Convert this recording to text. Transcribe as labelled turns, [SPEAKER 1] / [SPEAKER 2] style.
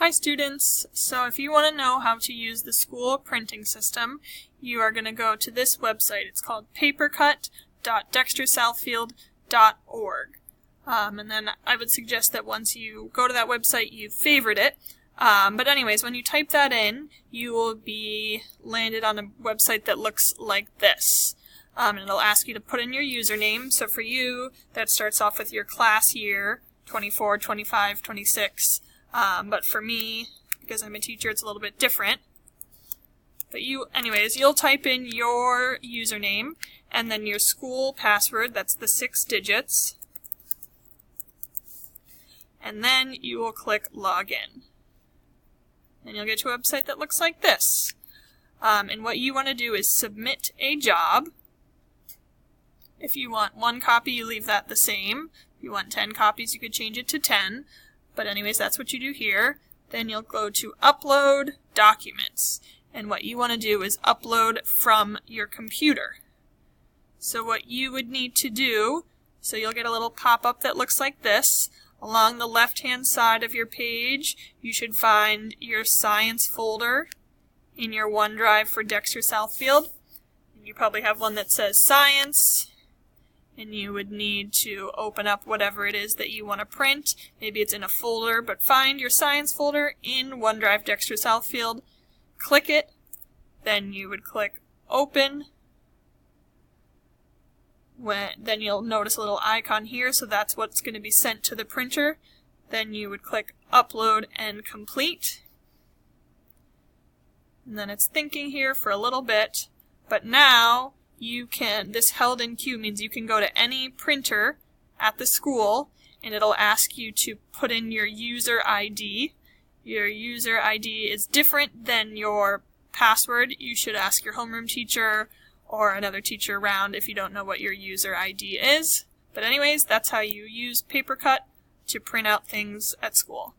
[SPEAKER 1] Hi students! So if you want to know how to use the school printing system, you are going to go to this website. It's called papercut.dextersouthfield.org. And then I would suggest that once you go to that website, you favorite it. But anyways, when you type that in, you will be landed on a website that looks like this. And it'll ask you to put in your username. So for you, that starts off with your class year, 24, 25, 26. But for me, because I'm a teacher, it's a little bit different. But you'll type in your username and then your school password, that's the 6 digits. And then you will click Login. And you'll get to a website that looks like this. And what you want to do is submit a job. If you want 1 copy, you leave that the same. If you want 10 copies, you could change it to 10. But anyways, that's what you do here. Then you'll go to Upload Documents. And what you want to do is upload from your computer. So what you would need to do, so you'll get a little pop-up that looks like this. Along the left-hand side of your page, you should find your science folder in your OneDrive for Dexter Southfield. And you probably have one that says Science. And you would need to open up whatever it is that you want to print. Maybe it's in a folder, but find your science folder in OneDrive Dexter Southfield. Click it. Then you would click Open. Then you'll notice a little icon here, so that's what's going to be sent to the printer. Then you would click Upload and Complete. And then it's thinking here for a little bit. But now, this held in queue means you can go to any printer at the school and it'll ask you to put in your user ID. Your user ID is different than your password. You should ask your homeroom teacher or another teacher around if you don't know what your user ID is. But anyways, that's how you use Papercut to print out things at school.